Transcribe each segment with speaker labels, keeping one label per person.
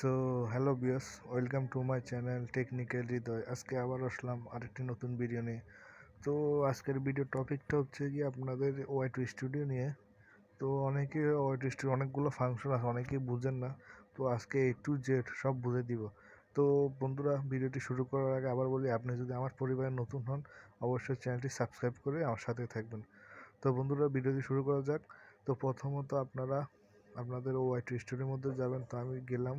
Speaker 1: So hello বিয়স, welcome to my channel technical Hridoy. আজকে আবার আসলাম আরেকটি নতুন ভিডিও নিয়ে। তো আজকের ভিডিও টপিকটা হচ্ছে কি আপনাদের ওয়াই2 স্টুডিও নিয়ে। তো অনেকে ওয়াই2 স্টুডিও অনেকগুলো ফাংশন আছে, অনেকেই বুঝেন না। তো আজকে A to Z সব বুঝে দিব। তো বন্ধুরা, ভিডিওটি শুরু করার আগে আবার বলি, আপনি যদি আমার পরিবারে নতুন হন অবশ্যই চ্যানেলটি সাবস্ক্রাইব করে আমার সাথে থাকবেন। তো বন্ধুরা, ভিডিওটি শুরু করা যাক। তো প্রথমত আপনারা আপনাদের ওয়াই2 স্টুডিওর মধ্যে যাবেন। তো আমি গেলাম।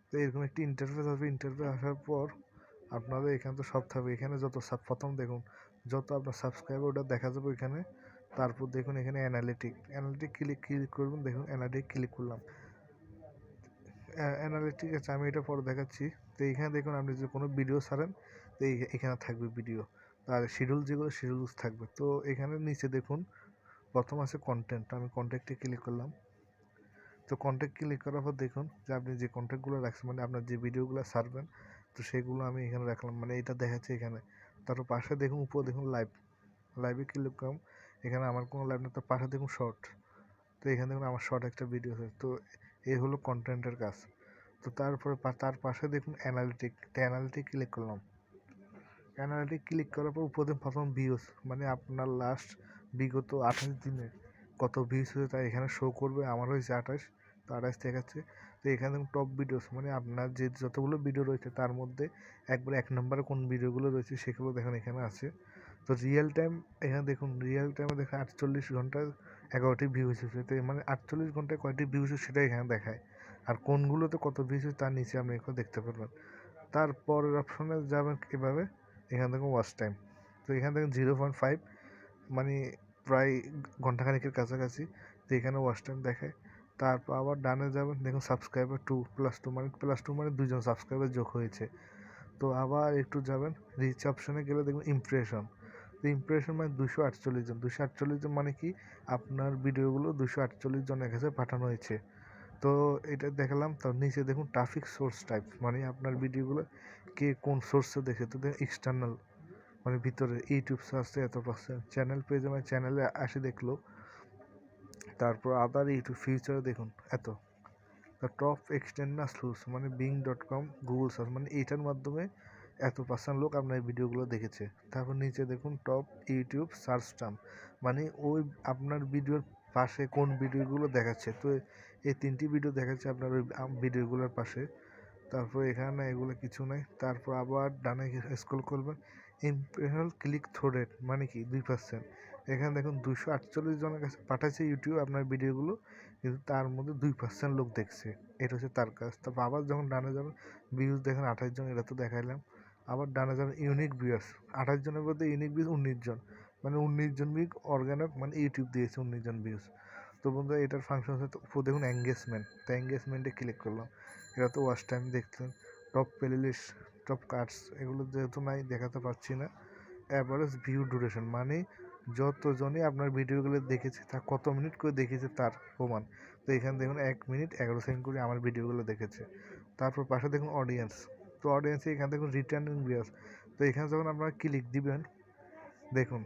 Speaker 1: তো এরকম একটি ইন্টারফেস আসবে। ইন্টারফেস আসার পর আপনাদের এখানে তো সব থাকবে। এখানে যত প্রথম দেখুন, যত আপনার সাবস্ক্রাইবার ওটা দেখা যাবে এখানে। তারপর দেখুন এখানে অ্যানালিটিক ক্লিক করবেন। দেখুন অ্যানালিটিক ক্লিক করলাম। অ্যানালিটিক আছে, আমি এটা পরে দেখাচ্ছি। তো এইখানে দেখুন আপনি যদি কোনো ভিডিও ছাড়েন তো এখানে থাকবে ভিডিও। আর শিডিউল যেগুলো শিডিউলস থাকবে। তো এখানে নিচে দেখুন প্রথম আছে কন্টেন্ট। আমি কন্টেন্টে ক্লিক করলাম। তো কন্ট্যাক্ট ক্লিক করার পর দেখুন যে আপনি যে কন্ট্যাক্টগুলো রাখছেন, মানে আপনার যে ভিডিওগুলো ছাড়বেন, তো সেগুলো আমি এখানে রাখলাম, মানে এটা দেখাচ্ছে এখানে। তারপর পাশে দেখুন, উপরে দেখুন লাইভে ক্লিক করলাম। এখানে আমার কোনো লাইভ না, তো পাশে দেখুন শর্ট। তো এখানে দেখুন আমার শর্ট একটা ভিডিও আছে। তো এই হলো কন্টেন্টের কাজ। তো তারপরে তার পাশে দেখুন অ্যানালিটিক ক্লিক করলাম। অ্যানালিটিক ক্লিক করার পর উপরে প্রথম ভিউজ, মানে আপনার লাস্ট বিগত 28 দিনে কত ভিউজ হয়েছে তা এখানে শো করবে। আমার হয়েছে 28, তো 28 দেখাচ্ছে। তো এখানে দেখুন টপ ভিডিওস, মানে আপনার যে যতগুলো ভিডিও রয়েছে তার মধ্যে একবারে 1 নম্বরে কোন ভিডিওগুলো রয়েছে সেগুলো দেখুন এখানে আছে। তো রিয়েল টাইম, এখানে দেখুন রিয়েল টাইমে দেখুন 48 ঘন্টায় 11টি ভিউজ হয়েছে। তো মানে 48 ঘন্টায় কয়টি ভিউজ হয়েছে সেটা এখানে দেখায়। আর কোনগুলোতে কত ভিউজ হয়েছে তার নিচে আপনি এখানে দেখতে পারবেন। তারপরের অপশনে যাবেন এভাবে। এখানে দেখুন ওয়াচ টাইম। তো এখানে দেখুন 0.5, মানে প্রায় ঘন্টাখানেকের কাছাকাছি। তো এখানে ওয়াচ টাইম দেখায়। তারপর আবার ডানে যাবেন, দেখুন সাবস্ক্রাইবার +2, মানে +2 মানে 2জন সাবস্ক্রাইবার যোগ হয়েছে। তো আবার একটু যাবেন, রিচ অপশনে গেলে দেখুন ইমপ্রেশন। তো ইমপ্রেশন মানে 248 জন। 248 জন মানে কি, আপনার ভিডিওগুলো 248 জনের কাছে পাঠানো হয়েছে। তো এটা দেখালাম। তো নিচে দেখুন ট্রাফিক সোর্স টাইপ, মানে আপনার ভিডিওগুলো কে কোন সোর্সে দেখে। তো দেখুন এক্সটার্নাল, মানে ভিতরে ইউটিউব সার্চে এত%, চ্যানেল পেজে মানে চ্যানেলে আসে দেখলো। তারপর আদার ইউটিউব ফিউচারে দেখুন এত। তো টপ এক্সটার্নাল সোর্স মানে বিং.com, গুগল সার্চ, মানে এইটার মাধ্যমে এত% লোক আপনার ভিডিওগুলো দেখেছে। তারপর নিচে দেখুন টপ ইউটিউব সার্চ টার্ম, মানে ওই আপনার ভিডিওর পাশে কোন ভিডিওগুলো দেখাচ্ছে। তো এই 3টি ভিডিও দেখাচ্ছে আপনার ওই ভিডিওগুলোর পাশে। তারপর এখানে এগুলো কিছু নেই। তারপর আবার ডানে স্ক্রল করবেন। ইমপ্রেশনাল ক্লিক থ্রু রেট মানে কি 2%। এখানে দেখুন 248 জনের কাছে পাঠাচ্ছে ইউটিউব আপনার ভিডিওগুলো, কিন্তু তার মধ্যে 2% লোক দেখছে। এটা হচ্ছে তার কাজ। তারপর আবার যখন ডানে যাবেন, ভিউজ দেখেন 28 জন, এটা তো দেখাইলাম। আবার ডানে যাবেন ইউনিক ভিউয়ার্স, 28 জনের মধ্যে ইউনিক ভিউজ 19 জন, মানে 19 জন ভিউ অর্গানিক, মানে ইউটিউব দিয়েছে 19 জন ভিউজ। তো বন্ধুরা, এটার ফাংশন হচ্ছে, তো উপর দেখুন এঙ্গেজমেন্ট। তো এঙ্গেজমেন্টে ক্লিক করলাম। এটা তো ওয়াচ টাইম দেখলেন। টপ প্লেলিস্ট, টপ কাটস, এগুলো যেহেতু নাই দেখাতে পারছি না। অ্যাভারেজ ভিউ ডিউরেশন, মানে যতজনই আপনার ভিডিওগুলো দেখেছে তা কত মিনিট করে দেখেছে তার প্রমাণ। তো এখানে দেখুন 1 মিনিট 11 সেকেন্ড করে আমার ভিডিওগুলো দেখেছে। তারপর পাশে দেখুন অডিয়েন্স। তো অডিয়েন্সে এখানে দেখুন রিটার্নিং ভিউয়ার্স। তো এখানে যখন আপনারা ক্লিক দিবেন দেখুন,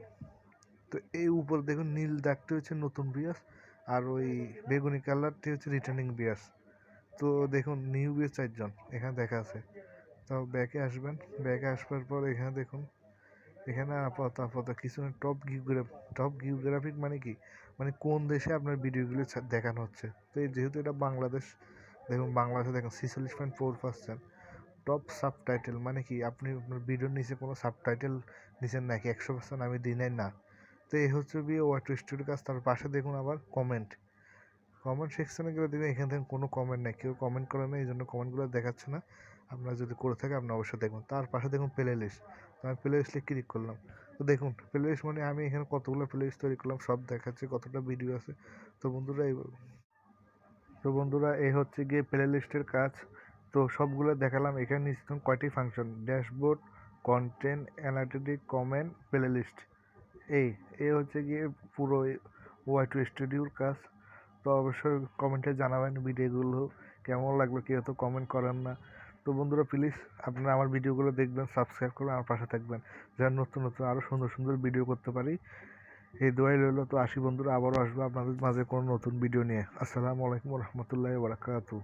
Speaker 1: তো এই উপর দেখুন নীল দাগটি হচ্ছে নতুন ভিউয়ার্স, আর ওই বেগুনি কালারটি হচ্ছে রিটার্নিং ভিউয়ার্স। তো দেখুন নিউ ভিউয়ার্স 4 জন এখানে দেখা আছে। তো ব্যাকে আসবেন। ব্যাকে আসবার পর এখানে দেখুন, এখানে আপাতত কিছু না। টপ গিওগ্রাফিক মানে কি, মানে কোন দেশে আপনার ভিডিওগুলো দেখানো হচ্ছে। তো যেহেতু এটা বাংলাদেশ, দেখুন বাংলাদেশে দেখুন 46.4%। টপ সাবটাইটেল মানে কি, আপনি আপনার ভিডিওর নিচে কোনো সাবটাইটেল নিচের নাকি 100% আমি দিই নাই না। তো এই হচ্ছে বিয়ে ওয়াই2 স্টুডিওর কাজ। তার পাশে দেখুন আবার কমেন্ট সেকশনে গেলে দেখবেন এখানে দেখুন কোনো কমেন্ট নেই, কেউ কমেন্ট করে না, এই জন্য কমেন্টগুলো দেখাচ্ছে না। আপনারা যদি করে থাকে আপনি অবশ্যই দেখুন। তার পাশে দেখুন প্লে লিস্ট। তো আমি প্লে লিস্টে ক্লিক করলাম। তো দেখুন প্লে লিস্ট মানে আমি এখানে কতগুলো প্লে লিস্ট তৈরি করলাম সব দেখাচ্ছে, কতটা ভিডিও আছে। তো বন্ধুরা এই হচ্ছে গিয়ে প্লে লিস্টের কাজ। তো সবগুলো দেখালাম। এখানে নিচে দেখুন কয়টি function: dashboard, content, analytic, comment, play list. এই এই হচ্ছে গিয়ে পুরো ওয়াই2 স্টুডিওর কাজ। তো অবশ্যই কমেন্টে জানাবেন ভিডিওগুলো কেমন লাগলো, কেউ তো কমেন্ট করেন না। তো বন্ধুরা প্লিজ আপনারা আমার ভিডিওগুলো দেখবেন, সাবস্ক্রাইব করবেন, আমার পাশে থাকবেন, যেন নতুন নতুন আরও সুন্দর সুন্দর ভিডিও করতে পারি। এই দোয়াই রইল। তো আসি বন্ধুরা, আবারও আসবো আপনাদের মাঝে কোনো নতুন ভিডিও নিয়ে। আসসালামু আলাইকুম রহমতুল্লাহি বারাকাতু।